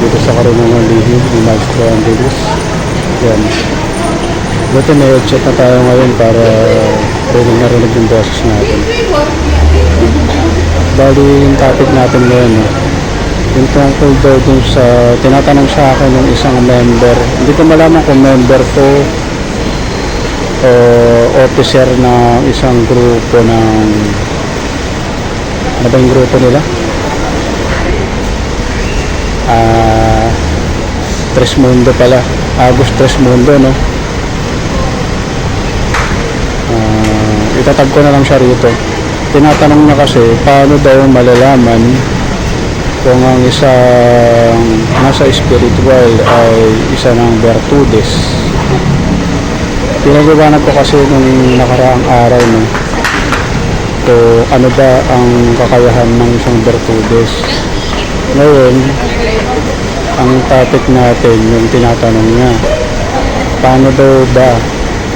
dito sa Karunungan Lihim ni Maestro Angeles. Yan. Buti may headset na tayo ngayon para narinig yung boses natin. Bali yung topic natin ngayon, yung tungkol daw dun sa tinatanong sa akin ng isang member. Hindi ko malaman kung member to o officer ng isang grupo ng ano ba yung grupo nila? Tres Mundo pala. Agos Tres Mundo, no? Itatag ko na lang siya rito. Tinatanong na kasi paano daw malalaman kung ang isang nasa spiritual ay isa ng virtudes. Pinaliwanag ko kasi nung nakaraang araw, no? So, ano ba ang kakayahan ng isang virtudes? Ngayon, ang topic natin, yung tinatanong niya, paano daw ba,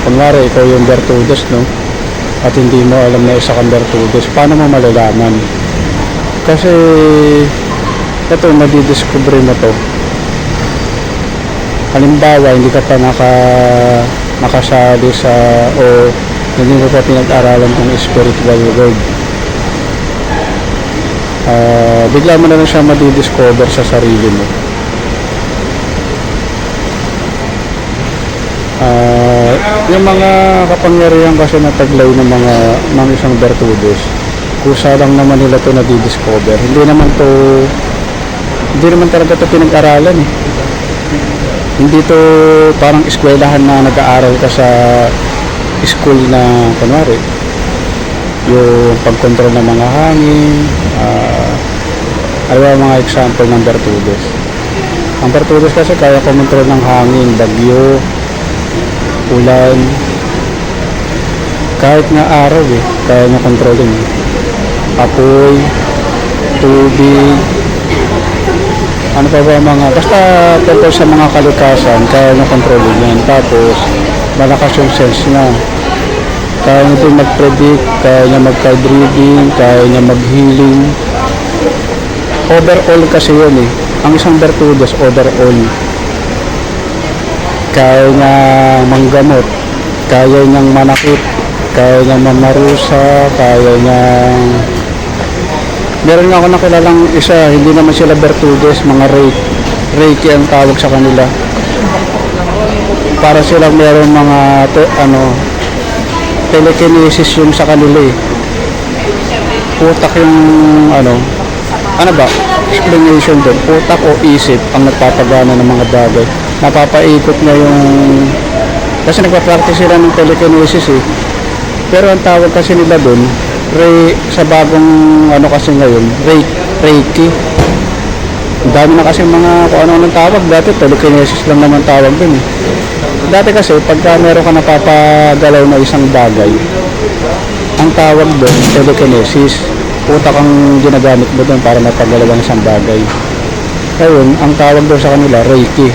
kunwari ikaw yung virtudes, no? At hindi mo alam na isa kang virtudes, paano mo malalaman? Kasi ito, madidiscover mo to. Halimbawa, hindi ka pa nakasali sa o hindi mo pa pinag-aralan ng spiritual world. Bigla mo na lang siya madidiscover sa sarili mo. Yung mga kapangyarihan kasi na taglay ng isang virtudes, kusa lang naman nila to nadidiscover. Hindi naman talaga to pinag-aralan eh. Hindi to parang eskwelahan na nag-aaral ka sa school na kunwari yung pagkontrol ng mga hangin, ano mga example ng virtudes. Ang virtudes kasi kaya kumontrol ng hangin, bagyo, ulan, kahit nga araw kaya niya kontrolin. Apoy, tubig, ano pa ba mga, basta tungkol sa mga kalikasan, kaya niya kontrolin yan. Tapos, malakas yung sense niya. Kaya niya din mag-predict, kaya niya mag-card reading, kaya niya mag-healing. Overall kasi yun Ang isang virtudes, overall. Kaya niya manggamot, kaya niyang manakit, kaya niyang mamarusa, kaya niyang... Meron nga ako nakilalang isa, hindi naman sila virtudes, mga Reiki ang tawag sa kanila. Para silang meron mga telekinesis yung sa kanila Utak yung ano ba? Explanation doon. Utak o isip ang nagpapagana ng mga bagay. Napapaikot na yung... Kasi nagpa-practice sila ng telekinesis Pero ang tawag kasi nila doon, sa bagong kasi ngayon, Reiki. Ang dami na kasi mga kung ano-anong tawag. Dati telekinesis lang naman tawag doon Dati kasi pagka meron ka napapagalaw na isang bagay, ang tawag doon, telekinesis. Utak ang ginagamit mo doon para mapagalaw ang isang bagay. Ngayon, ang tawag doon sa kanila, Reiki.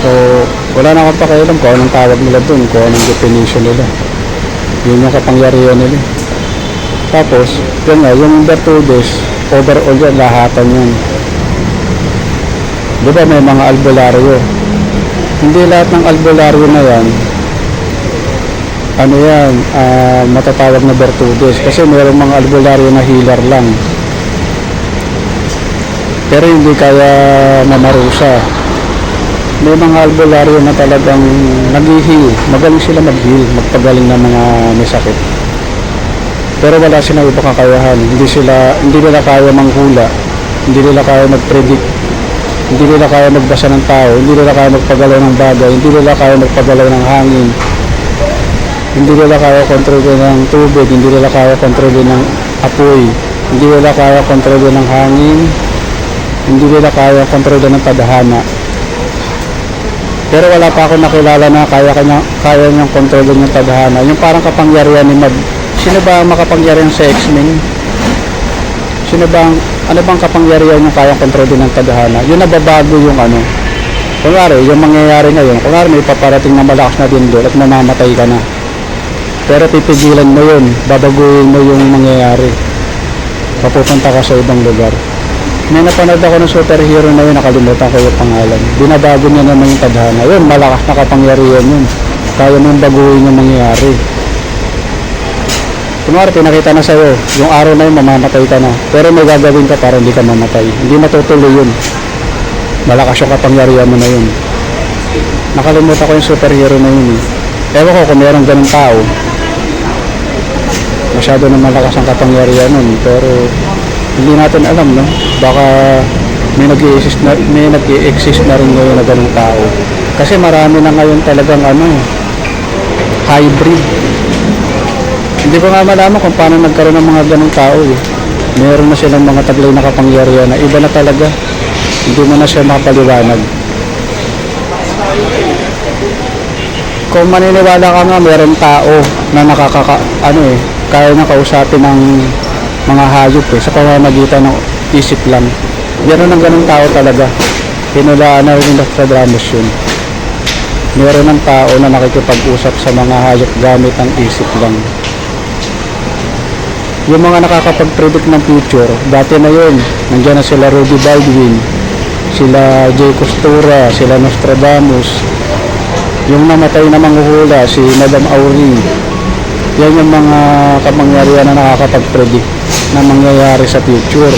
So, wala na akong pakialam kung anong tawag nila doon, kung anong definition nila. Yun yung kapangyarihan nila. Tapos, yun nga, yung virtudes, overall yan, lahatan yun. Di ba may mga albularyo? Hindi lahat ng albularyo na yan, matatawag na virtudes. Kasi mayroong mga albularyo na healer lang. Pero hindi kaya mamarusa. May mga albularyo na talagang nag-heal. Magaling sila mag-heal, magpagaling ng mga may sakit. Pero wala silang ibang kakayahan. Hindi nila kaya manghula. Hindi nila kaya mag-predict. Hindi nila kaya magbasa ng tao. Hindi nila kaya magpagalaw ng bagay. Hindi nila kaya magpagalaw ng hangin. Hindi nila kaya kontrolin ng tubig. Hindi nila kaya kontrolin ng apoy. Hindi nila kaya kontrolin ng hangin. Hindi nila kaya kontrolin ng tadhana. Pero wala pa ako nakilala na kaya niyang kontrolin yung tadhana. Yung parang kapangyarihan ni Sino ba ang makapangyarihan sa X-Men? Ano bang kapangyarihan yung kayang kontrolin ng tadhana? Yun nababago yung Kunwari, yung mangyayari ngayon, kunwari may paparating na malakas na din doon at mamamatay ka na. Pero pipigilan mo yun, babaguhin mo yung mangyayari. Papupunta ka sa ibang lugar. May napanood ako ng superhero na yun, nakalimutan ko yung pangalan. Binabago niya naman yung tadhana. Yun, malakas na kapangyarihan yun. Kaya mong baguhin yung mangyayari. Kunwari, pinakita na sa'yo, yung araw na yun, mamamatay ka na. Pero may gagawin ka para hindi ka mamatay. Hindi matutuloy yun. Malakas yung kapangyarihan mo na yun. Nakalimutan ko yung superhero na yun. Ewan ko kung meron ganun tao. Masyado na malakas ang kapangyarihan nun. Pero hindi natin alam, no? Baka may nag-i-exist na rin ngayon na ganung tao. Kasi marami na ngayon talagang hybrid. Hindi ko nga malaman kung paano nagkaroon ng mga ganung tao eh. Meron na silang mga taglay na kapangyarihan na iba na talaga. Hindi mo na siya makapaliwanag. Kung maniniwala ka nga meron tao na kaya na kausapin ng mga hayop sa pamamagitan ng isip lang. Meron ng ganung tao talaga. Pinulaan na rin ng Nostradamus yun. Meron ng tao na nakikipag-usap sa mga hayop gamit ang isip lang. Yung mga nakakapag-predict ng future, dati na yun. Nandiyan na sila Rudy Baldwin, sila Jay Costura, sila Nostradamus. Yung namatay na manghuhula, si Madame Auring. Yan yung mga kapangyarihan na nakakapag-predict na mangyayari sa future.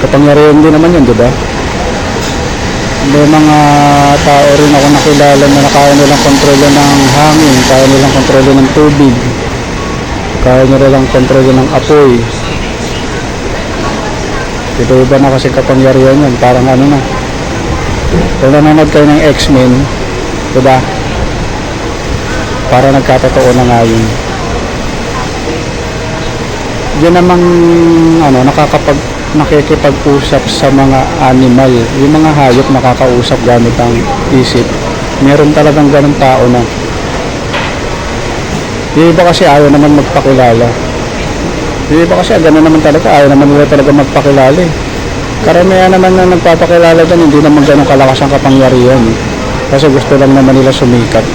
Kapangyarihan din naman yun, di ba? May mga tao rin ako nakilala na kaya nilang kontrolin ng hangin, kaya nilang kontrolin ng tubig, kaya nilang kontrolin ng apoy. Iba-iba na kasi kapangyarihan yun, parang na. Kung nanonood kayo ng X-Men, di ba? Para nagkatotoo na nga yun. Yan namang nakikipag-usap sa mga animal. Yung mga hayop nakakausap gamit ang isip. Meron talagang ganung tao na. Yung iba kasi ayaw naman magpakilala. Yung iba kasi gano'n naman talaga. Ayaw naman nila talaga magpakilala eh. Karamihan naman na nagpapakilala dyan, hindi naman ganun kalakas ang kapangyarihan. Kasi gusto lang naman nila sumikat.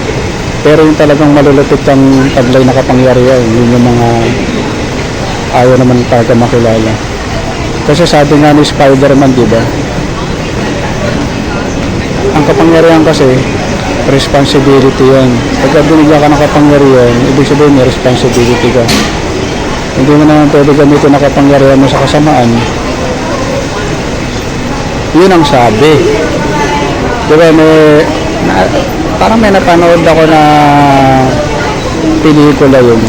Pero yung talagang malulupit ang taglay na kapangyarihan, yun yung mga ayaw naman talaga makilala. Kasi sabi nga ni Spider-Man, di ba? Ang kapangyarihan kasi, responsibility yan. Pagka binigyan ka ng kapangyarihan, ibig sabihin may responsibility ka. Hindi mo naman pwede gamitin ang kapangyarihan mo sa kasamaan. Yun ang sabi. Di ba, parang may napanood ako na pelikula yun.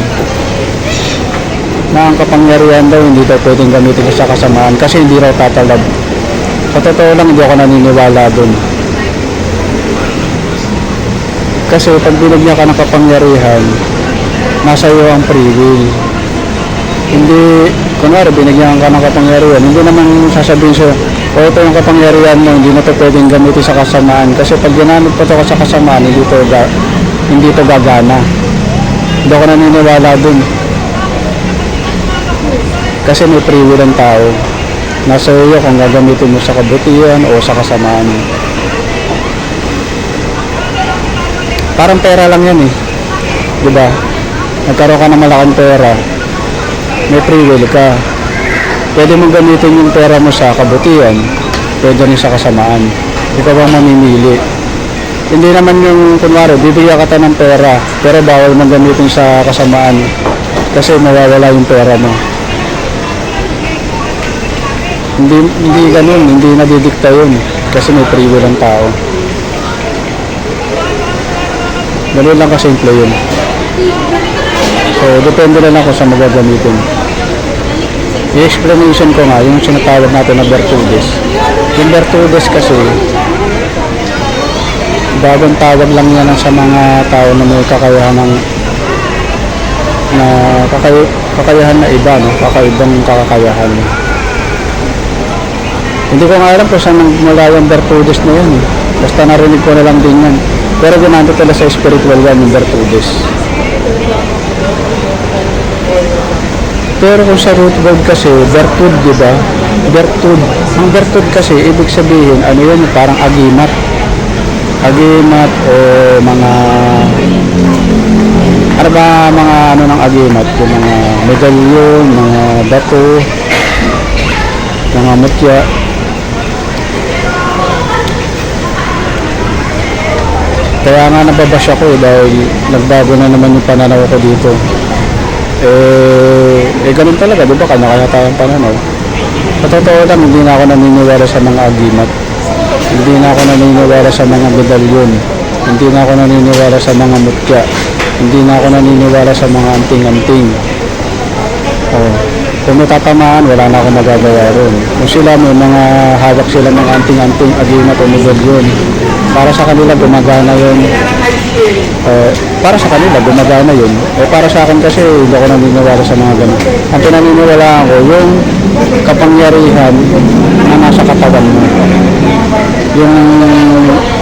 Na ang kapangyarihan daw hindi daw pwedeng gamitin sa kasamaan kasi hindi raw tatalab. Sa totoo lang, hindi ako naniniwala dun. Kasi pag binigyan ka ng kapangyarihan, nasa iyo ang free will. Hindi, kunwari binigyan ka ng kapangyarihan, hindi naman sasabihin siya, ito yung kapangyarihan mo, hindi na ito pwedeng gamitin sa kasamaan. Kasi pag ginamit pa ito sa kasamaan, hindi ito gagana. Hindi ako naniniwala dun. Kasi may free will ang tao. Nasa iyo kung gagamitin mo sa kabutihan o sa kasamaan. Parang pera lang yan eh. Diba? Nagkaroon ka ng malaking pera. May free will ka. Pwede mong gamitin yung pera mo sa kabutihan. Pwede rin sa kasamaan. Ikaw bang mamimili? Hindi naman yung kunwari, bibigyan ka ng pera, pero bawal mong gamitin sa kasamaan. Kasi mawawala yung pera mo. Hindi ganun, hindi nadidikta yun. Kasi may free will ang tao. Ganun lang kasimple yun. So, depende na lang kung saan magagamitin. I-explanation ko nga, yung sinatawag natin na Bertudes. Yung Bertudes kasi, bagong tawag lang yan sa mga tao na may kakayahan kakayahan na iba, no? Kakaibang kakayahan. Hindi ko nga alam kung saan mula yung Bertudes na yun. Basta narinig ko na lang din yan. Pero ginamit nila sa spiritual yan yung Bertudes. Pero kung sa root word kasi, Bertud, di ba? Bertud. Ang Bertud kasi, ibig sabihin, ano yun, parang agimat. Agimat o mga... Ano ba mga ano ng agimat? Yung mga medalyon, mga bato, mga mutya. Kaya nga nababash ako dahil nagbago na naman yung pananaw ko dito. Ganun talaga, di ba? Kanya-kanya tayong pananaw. Sa totoo lang, hindi na ako naniniwala sa mga agimat. Hindi na ako naniniwala sa mga medalyon. Hindi na ako naniniwala sa mga mutya. Hindi na ako naniniwala sa mga anting-anting. Kung may tatamaan, wala na akong magagawa ron. Kung sila may mga hawak sila ng anting-anting agimat o medalyon, para sa kanila gumagana yun. Para sa kanila gumagana yun. Para sa akin kasi hindi ako naniniwala sa mga ganun. Ang pinaniniwalaan ko, yung kapangyarihan na nasa katawan mo. Yung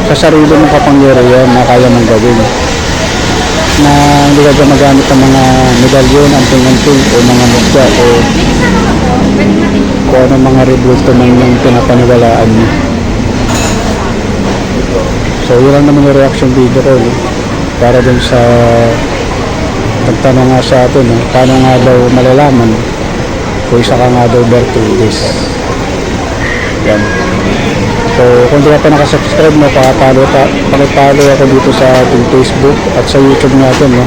sa sarili mong kapangyarihan na kaya mong gawin. Na hindi ka gumagamit ng mga medalyon, anting-anting o mga mutya o kung ano mga rebulto man yung pinapaniwalaan mo. So yun lang naman yung reaction video ko para dun sa nagtanong nga sa atin paano nga daw malalaman kung isa ka nga daw Bertudez. Yan. So kung di ka pa nakasubscribe mo, pakipalo ako dito sa ating Facebook at sa YouTube natin, no?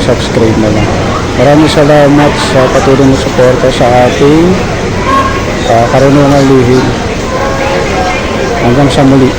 Subscribe na lang. Maraming salamat sa patuloy na suporta sa ating karunungan lihim. Hanggang sa muli.